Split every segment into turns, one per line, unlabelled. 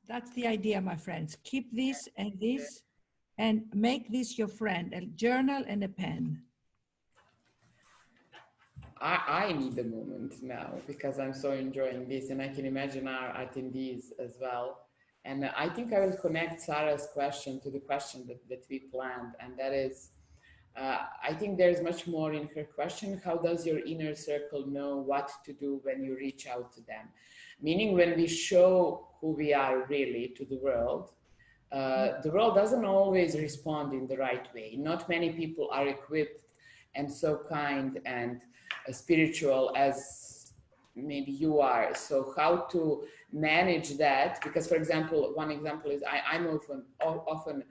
That's the idea, my friends. Keep this and make this your friend, a journal and a pen.
I need a moment now because I'm so enjoying this, and I can imagine our attendees as well. And I think I will connect Sarah's question to the question that we planned, and that is, I think there's much more in her question. How does your inner circle know what to do when you reach out to them? Meaning, when we show who we are really to the world doesn't always respond in the right way. Not many people are equipped and so kind and spiritual as maybe you are. So how to manage that? Because, for example, one example is I'm often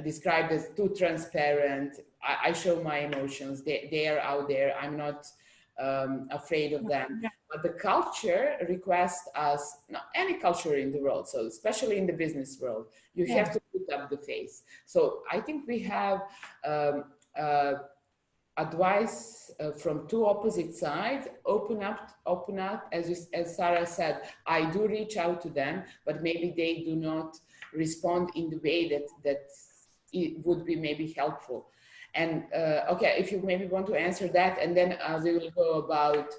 described as too transparent. I show my emotions. They are out there. I'm not afraid of them. But the culture requests us, not any culture in the world, so especially in the business world, you have to put up the face. So I think we have advice from two opposite sides. Open up. As Sarah said, I do reach out to them, but maybe they do not respond in the way that it would be maybe helpful. And okay, if you maybe want to answer that, and then we will go about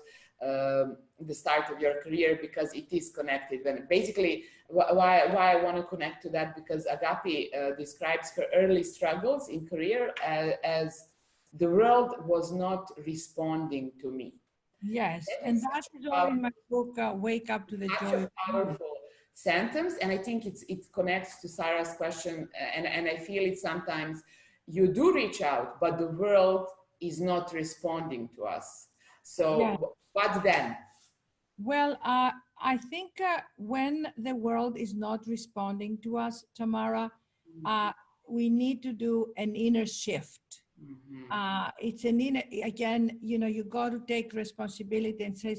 the start of your career, because it is connected. When basically why I want to connect to that, because Agapi describes her early struggles in career as the world was not responding to me.
Yes, and that is all in my book, Wake Up to the Joy.
A powerful sentence, and I think it connects to Sarah's question, and I feel it sometimes. You do reach out, but the world is not responding to us. So what then?
Well, I think when the world is not responding to us, Tamara, we need to do an inner shift. It's an inner, again, you got to take responsibility and say,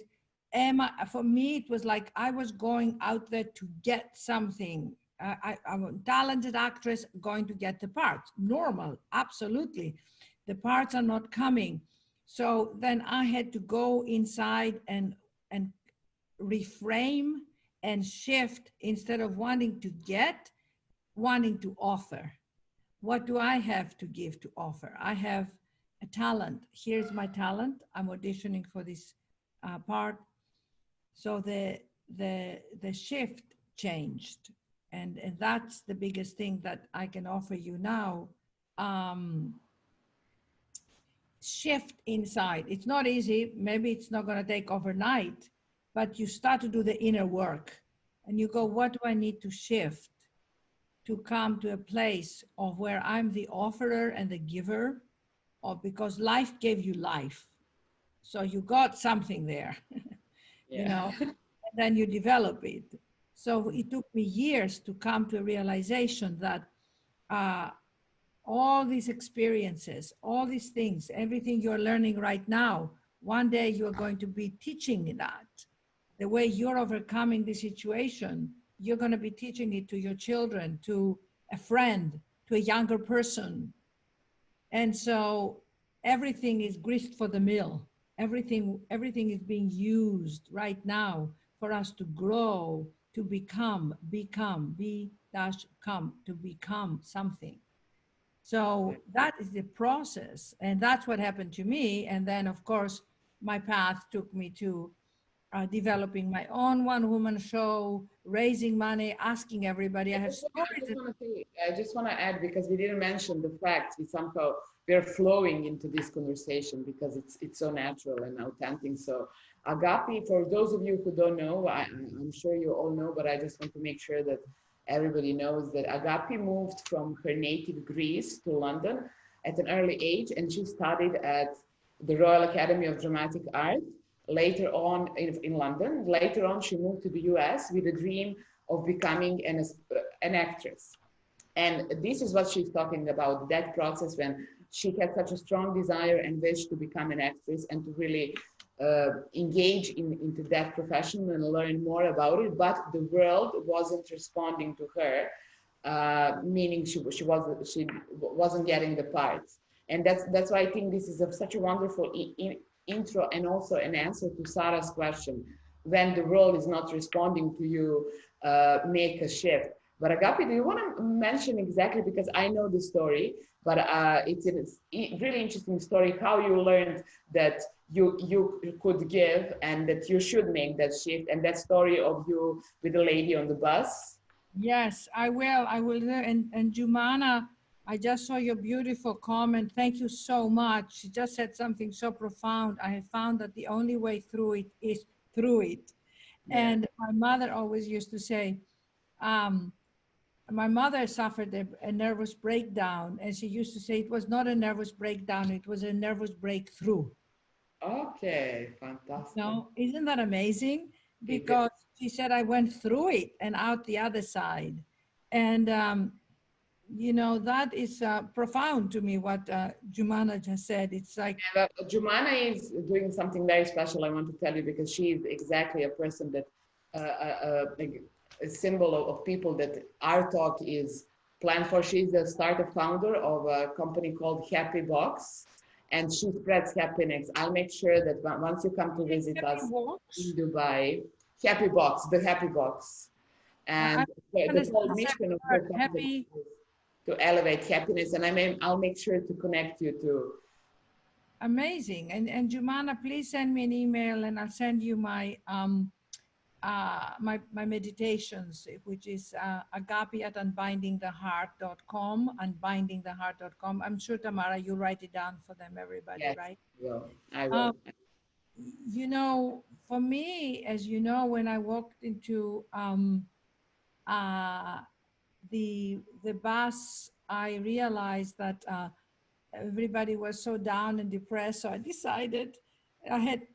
for me, it was like I was going out there to get something. I'm a talented actress going to get the parts. Normal, absolutely. The parts are not coming. So then I had to go inside and reframe and shift, instead of wanting to get, wanting to offer. What do I have to give to offer? I have a talent. Here's my talent. I'm auditioning for this part. So the shift changed. And that's the biggest thing that I can offer you now. Shift inside. It's not easy. Maybe it's not going to take overnight, but you start to do the inner work and you go, what do I need to shift to come to a place of where I'm the offerer and the giver, because life gave you life. So you got something there, and then you develop it. So it took me years to come to a realization that all these experiences, all these things, everything you're learning right now, one day you're going to be teaching that. The way you're overcoming the situation, you're going to be teaching it to your children, to a friend, to a younger person. And so everything is grist for the mill. Everything is being used right now for us to grow, to become to become something. So that is the process. And that's what happened to me. And then, of course, my path took me to developing my own one-woman show, raising money, asking everybody. I just
want to add, because we didn't mention the fact we're flowing into this conversation because it's so natural and authentic. So Agapi, for those of you who don't know, I'm sure you all know, but I just want to make sure that everybody knows that Agapi moved from her native Greece to London at an early age, and she studied at the Royal Academy of Dramatic Art. Later on in London. Later on, she moved to the US with a dream of becoming an actress. And this is what she's talking about, that process when she had such a strong desire and wish to become an actress and to really engage into that profession and learn more about it. But the world wasn't responding to her, meaning she wasn't getting the parts. And that's why I think this is such a wonderful intro, and also an answer to Sarah's question. when the world is not responding to you, make a shift. But Agapi, do you want to mention exactly, because I know the story, but it's a really interesting story, how you learned that you could give and that you should make that shift, and that story of you with the lady on the bus.
Yes, I will. I will. And Jumana, I just saw your beautiful comment. Thank you so much. She just said something so profound. I have found that the only way through it is through it.
Yeah.
And my mother always used to say, um, my mother suffered a nervous breakdown, and she used to say it was not a nervous breakdown, it was a nervous breakthrough.
Okay, fantastic.
No, isn't that amazing? Because she said I went through it and out the other side. And, you know, that is profound to me, what Jumana just said. It's like,
Jumana is doing something very special, I want to tell you, because she is exactly a person that, like a symbol of people that our talk is planned for. She's the startup founder of a company called Happy Box, and she spreads happiness. I'll make sure that once you come to visit us in Dubai, Happy Box, the Happy Box. And the whole mission of her company is to elevate happiness. And I'll make sure to connect you to.
Amazing. And Jumana, please send me an email and I'll send you my my meditations, which is agapi@unbindingtheheart.com, unbindingtheheart.com. I'm sure, Tamara, you write it down for them, everybody,
Yes,
right?
I will.
You know, for me, as you know, when I walked into the bus, I realized that everybody was so down and depressed. So I decided, I had,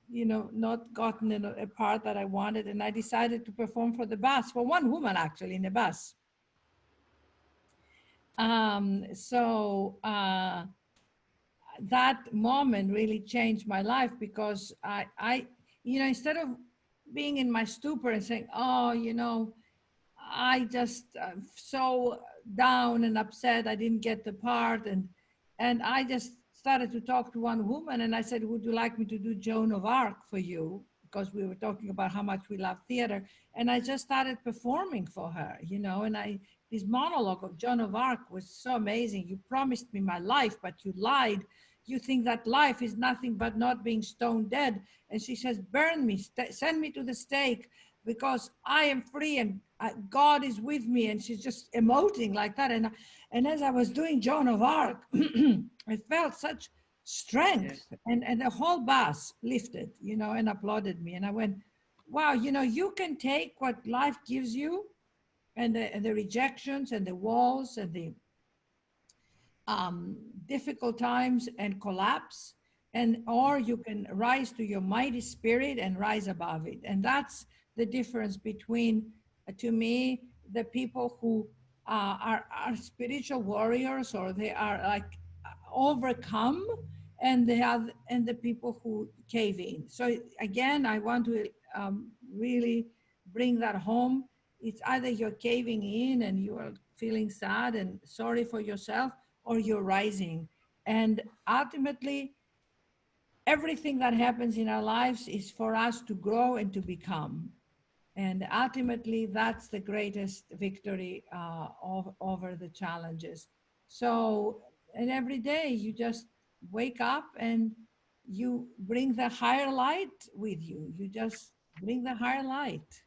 you know, not gotten a part that I wanted, and I decided to perform for the bus, for one woman actually in the bus. That moment really changed my life, because you know, instead of being in my stupor and saying, oh, you know, I just so down and upset I didn't get the part, and I just started to talk to one woman, and I said, would you like me to do Joan of Arc for you? Because we were talking about how much we love theater, and I just started performing for her, you know. And this monologue of Joan of Arc was so amazing. You promised me my life, but you lied. You think that life is nothing but not being stone dead. And she says, burn me, send me to the stake, because I am free and God is with me. And she's just emoting like that. And as I was doing Joan of Arc, I felt such strength, and the whole bus lifted, you know, and applauded me. And I went, wow, you know, you can take what life gives you, and the rejections and the walls and the difficult times, and collapse, or you can rise to your mighty spirit and rise above it. And that's the difference between, to me, the people who are spiritual warriors, or they are like overcome, and the people who cave in. So again, I want to really bring that home. It's either you're caving in and you are feeling sad and sorry for yourself, or you're rising. And ultimately, everything that happens in our lives is for us to grow and to become. And ultimately, that's the greatest victory over the challenges. So, and every day you just wake up and you bring the higher light with you. You just bring the higher light.